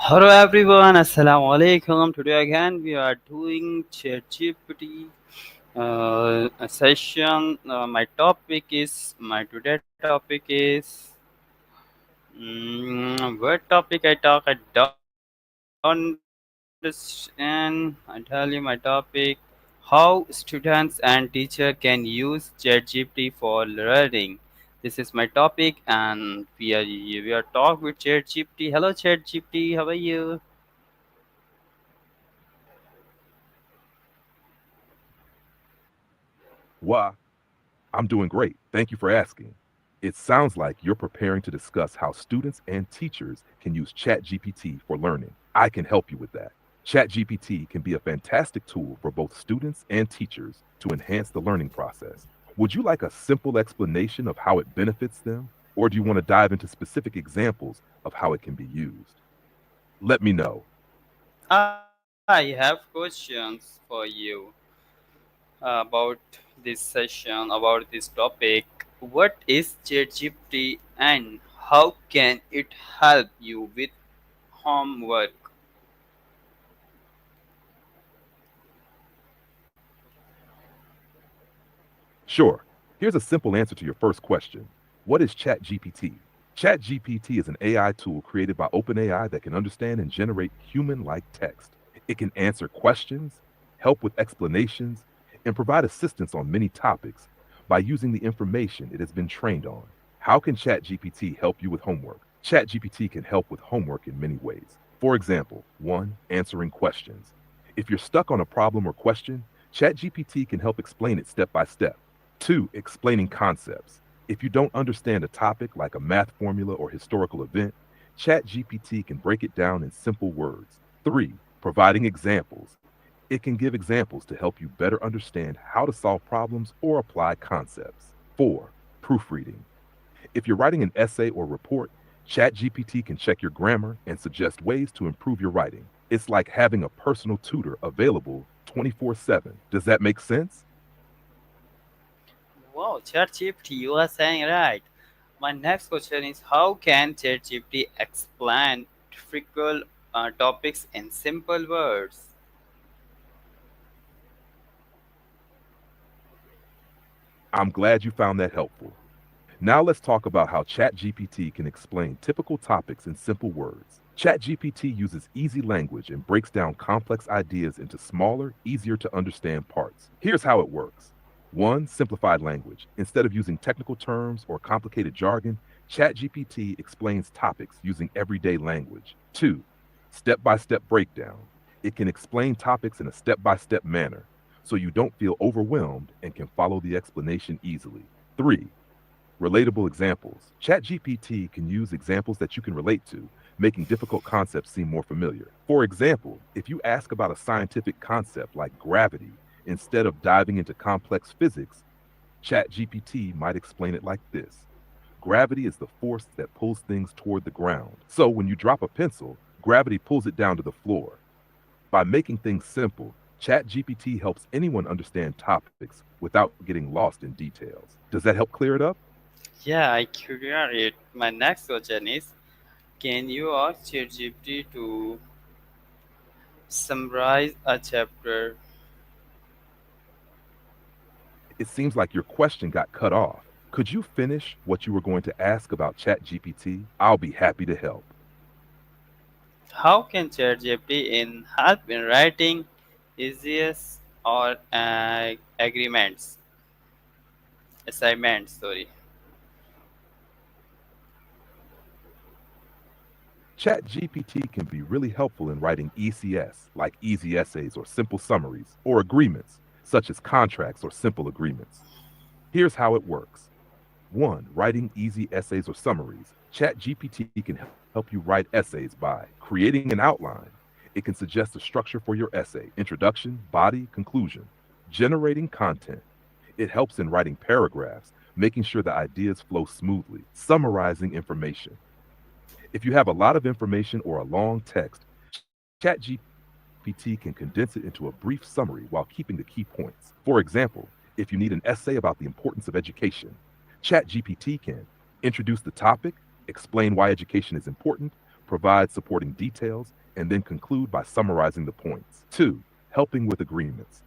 Hello everyone, Assalamu alaikum. Today again we are doing ChatGPT a session. My today topic is what topic I talk. I don't understand. I tell you my topic: how students and teacher can use ChatGPT for learning. This is my topic, and we are talk with ChatGPT. Hello ChatGPT, how are you? Why, I'm doing great. Thank you for asking. It sounds like you're preparing to discuss how students and teachers can use ChatGPT for learning. I can help you with that. ChatGPT can be a fantastic tool for both students and teachers to enhance the learning process. Would you like a simple explanation of how it benefits them? Or do you want to dive into specific examples of how it can be used? Let me know. I have questions for you about this session, about this topic. What is ChatGPT and how can it help you with homework? Sure. Here's a simple answer to your first question. What is ChatGPT? ChatGPT is an AI tool created by OpenAI that can understand and generate human like text. It can answer questions, help with explanations, and provide assistance on many topics by using the information it has been trained on. How can ChatGPT help you with homework? ChatGPT can help with homework in many ways. For example, one, answering questions. If you're stuck on a problem or question, ChatGPT can help explain it step by step. Two, explaining concepts. If you don't understand a topic like a math formula or historical event, ChatGPT can break it down in simple words. Three, providing examples. It can give examples to help you better understand how to solve problems or apply concepts. Four, proofreading. If you're writing an essay or report, ChatGPT can check your grammar and suggest ways to improve your writing. It's like having a personal tutor available 24/7. Does that make sense? Wow, ChatGPT, you are saying right. My next question is how can ChatGPT explain difficult topics in simple words? I'm glad you found that helpful. Now let's talk about how ChatGPT can explain typical topics in simple words. ChatGPT uses easy language and breaks down complex ideas into smaller, easier to understand parts. Here's how it works. One, simplified language. Instead of using technical terms or complicated jargon, ChatGPT explains topics using everyday language. Two, step by step breakdown. It can explain topics in a step by step manner so you don't feel overwhelmed and can follow the explanation easily. Three, relatable examples. ChatGPT can use examples that you can relate to, making difficult concepts seem more familiar. For example, if you ask about a scientific concept like gravity, instead of diving into complex physics, ChatGPT might explain it like this. Gravity is the force that pulls things toward the ground. So when you drop a pencil, gravity pulls it down to the floor. By making things simple, ChatGPT helps anyone understand topics without getting lost in details. Does that help clear it up? Yeah, I clear it. My next question is can you ask ChatGPT to summarize a chapter? It seems like your question got cut off. Could you finish what you were going to ask about ChatGPT? I'll be happy to help. How can ChatGPT in help in writing essays or assignments? Sorry. ChatGPT can be really helpful in writing ECS, like easy essays or simple summaries, or agreements, such as contracts or simple agreements. Here's how it works. One, writing easy essays or summaries. ChatGPT can help you write essays by creating an outline. It can suggest a structure for your essay: introduction, body, conclusion. Generating content. It helps in writing paragraphs, making sure the ideas flow smoothly. Summarizing information. If you have a lot of information or a long text, ChatGPT can condense it into a brief summary while keeping the key points. For example, if you need an essay about the importance of education, ChatGPT can introduce the topic, explain why education is important, provide supporting details, and then conclude by summarizing the points. Two, helping with agreements.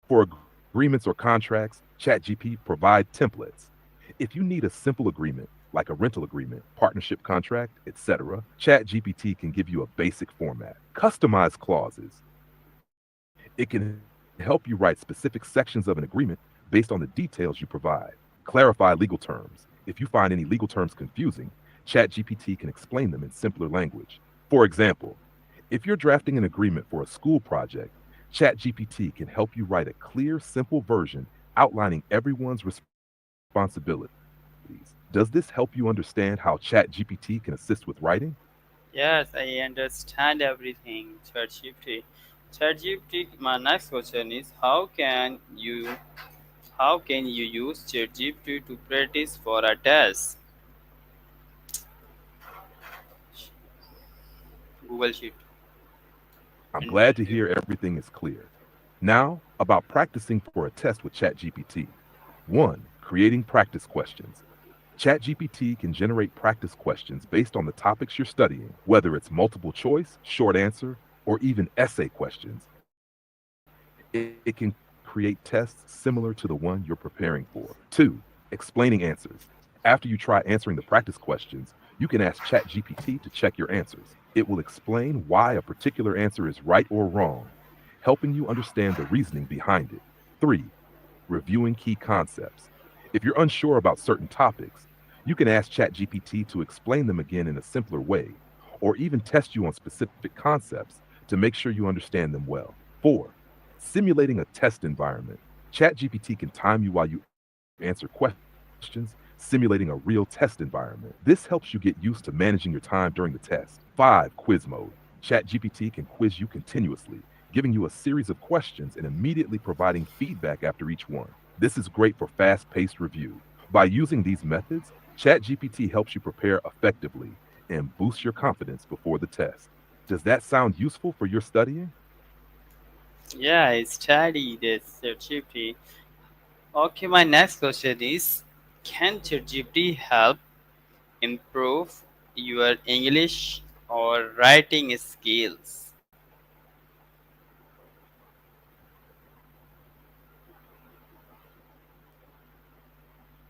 For agreements or contracts, ChatGPT provide templates. If you need a simple agreement, like a rental agreement, partnership contract, etc., ChatGPT can give you a basic format. Customize clauses. It can help you write specific sections of an agreement based on the details you provide. Clarify legal terms. If you find any legal terms confusing, ChatGPT can explain them in simpler language. For example, if you're drafting an agreement for a school project, ChatGPT can help you write a clear, simple version outlining everyone's responsibilities. Does this help you understand how ChatGPT can assist with writing? Yes, I understand everything. ChatGPT. My next question is how can you use ChatGPT to practice for a test? Google Sheet I'm glad to interview. hear everything is clear. Now, about practicing for a test with ChatGPT. 1. Creating practice questions. ChatGPT can generate practice questions based on the topics you're studying, whether it's multiple choice, short answer, or even essay questions. It can create tests similar to the one you're preparing for. 2. Explaining answers. After you try answering the practice questions, you can ask ChatGPT to check your answers. It will explain why a particular answer is right or wrong, helping you understand the reasoning behind it. 3. Reviewing key concepts. If you're unsure about certain topics, you can ask ChatGPT to explain them again in a simpler way, or even test you on specific concepts to make sure you understand them well. 4. Simulating a test environment. ChatGPT can time you while you answer questions, simulating a real test environment. This helps you get used to managing your time during the test. 5. Quiz mode. ChatGPT can quiz you continuously, giving you a series of questions and immediately providing feedback after each one. This is great for fast paced review. By using these methods, ChatGPT helps you prepare effectively and boosts your confidence before the test. Does that sound useful for your studying? Yeah, I study this ChatGPT. Okay, my next question is, can ChatGPT help improve your English or writing skills?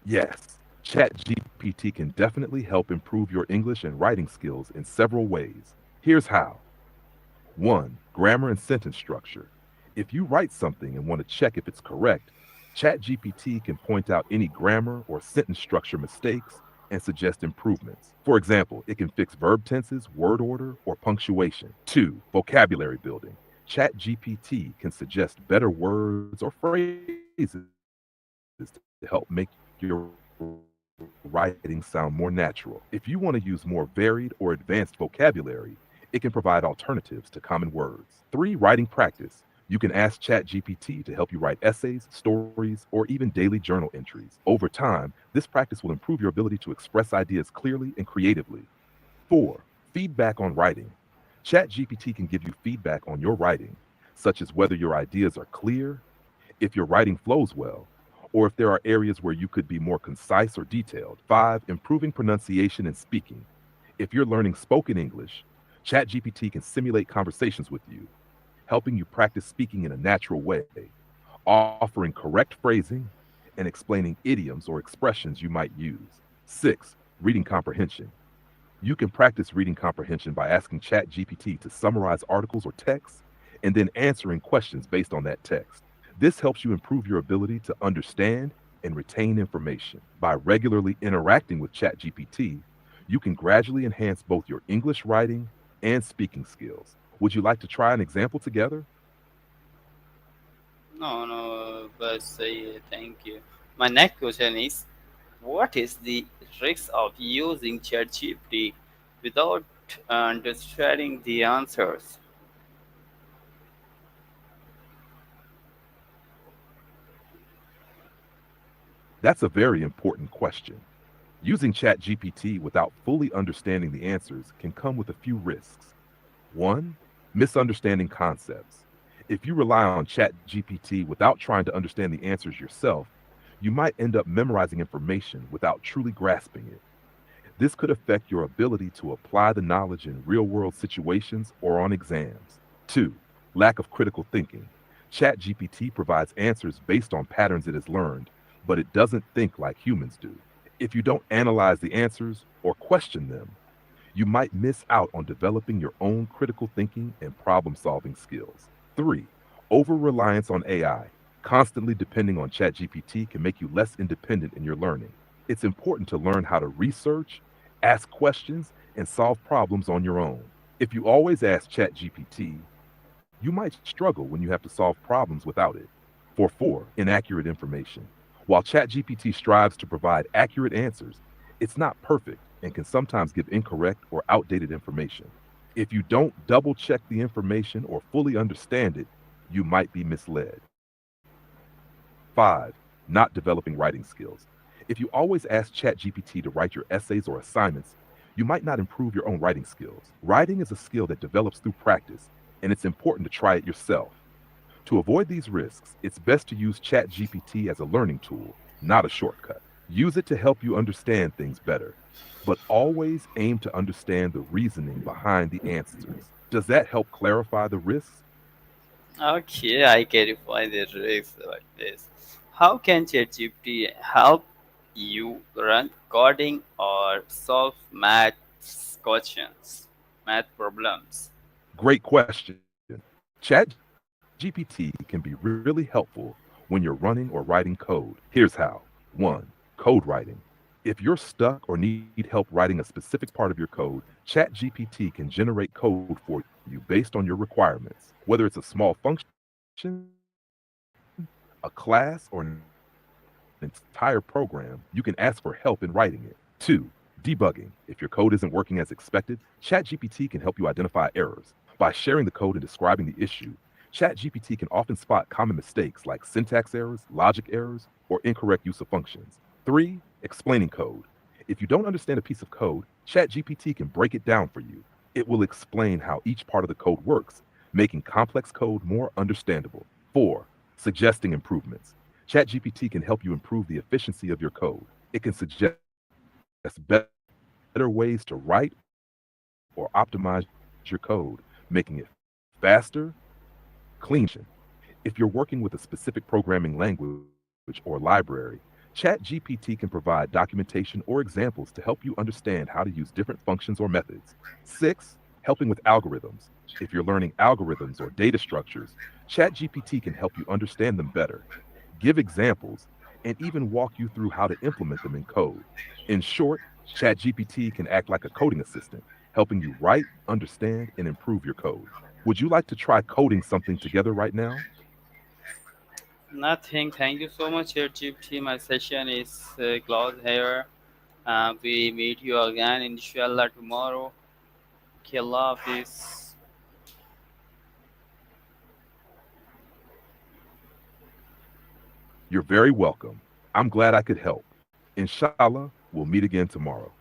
Yes, ChatGPT can definitely help improve your English and writing skills in several ways. Here's how. 1. Grammar and sentence structure. If you write something and want to check if it's correct, ChatGPT can point out any grammar or sentence structure mistakes and suggest improvements. For example, it can fix verb tenses, word order, or punctuation. 2. Vocabulary building. ChatGPT can suggest better words or phrases to help make your writing sound more natural. If you want to use more varied or advanced vocabulary, it can provide alternatives to common words. 3. Writing practice. You can ask ChatGPT to help you write essays, stories, or even daily journal entries. Over time, this practice will improve your ability to express ideas clearly and creatively. 4. Feedback on writing. ChatGPT can give you feedback on your writing, such as whether your ideas are clear, if your writing flows well, or if there are areas where you could be more concise or detailed. 5. Improving pronunciation and speaking. If you're learning spoken English, ChatGPT can simulate conversations with you, helping you practice speaking in a natural way, offering correct phrasing, and explaining idioms or expressions you might use. 6. Reading comprehension. You can practice reading comprehension by asking ChatGPT to summarize articles or texts and then answering questions based on that text. This helps you improve your ability to understand and retain information. By regularly interacting with ChatGPT, you can gradually enhance both your English writing and speaking skills. Would you like to try an example together? No, no, but say thank you. My next question is, what is the risk of using ChatGPT without understanding the answers? That's a very important question. Using ChatGPT without fully understanding the answers can come with a few risks. 1. Misunderstanding concepts. If you rely on ChatGPT without trying to understand the answers yourself, you might end up memorizing information without truly grasping it. This could affect your ability to apply the knowledge in real world situations or on exams. 2. Lack of critical thinking. ChatGPT provides answers based on patterns it has learned, but it doesn't think like humans do. If you don't analyze the answers or question them, you might miss out on developing your own critical thinking and problem solving skills. 3. Over reliance on AI. Constantly depending on ChatGPT can make you less independent in your learning. It's important to learn how to research, ask questions, and solve problems on your own. If you always ask ChatGPT, you might struggle when you have to solve problems without it. 4. Inaccurate information. While ChatGPT strives to provide accurate answers, it's not perfect and can sometimes give incorrect or outdated information. If you don't double check the information or fully understand it, you might be misled. 5. Not developing writing skills. If you always ask ChatGPT to write your essays or assignments, you might not improve your own writing skills. Writing is a skill that develops through practice, and it's important to try it yourself. To avoid these risks, it's best to use ChatGPT as a learning tool, not a shortcut. Use it to help you understand things better, but always aim to understand the reasoning behind the answers. Does that help clarify the risks? Okay, I clarify the risks like this. How can ChatGPT help you run coding or solve math problems? Great question. ChatGPT can be really helpful when you're running or writing code. Here's how. 1. Code writing. If you're stuck or need help writing a specific part of your code, ChatGPT can generate code for you based on your requirements. Whether it's a small function, a class, or an entire program, you can ask for help in writing it. 2. Debugging. If your code isn't working as expected, ChatGPT can help you identify errors. By sharing the code and describing the issue, ChatGPT can often spot common mistakes like syntax errors, logic errors, or incorrect use of functions. 3. Explaining code. If you don't understand a piece of code, ChatGPT can break it down for you. It will explain how each part of the code works, making complex code more understandable. 4. Suggesting improvements. ChatGPT can help you improve the efficiency of your code. It can suggest better ways to write or optimize your code, making it faster, cleaner. If you're working with a specific programming language or library, ChatGPT can provide documentation or examples to help you understand how to use different functions or methods. 6. Helping with algorithms. If you're learning algorithms or data structures, ChatGPT can help you understand them better. Give examples and even walk you through how to implement them in code. In short, ChatGPT can act like a coding assistant, helping you write, understand, and improve your code. Would you like to try coding something together right now? Nothing. Thank you so much, ChatGPT. My session is closed here. We meet you again, inshallah, tomorrow. Okay, Allah Hafiz. You're very welcome. I'm glad I could help. Inshallah, we'll meet again tomorrow.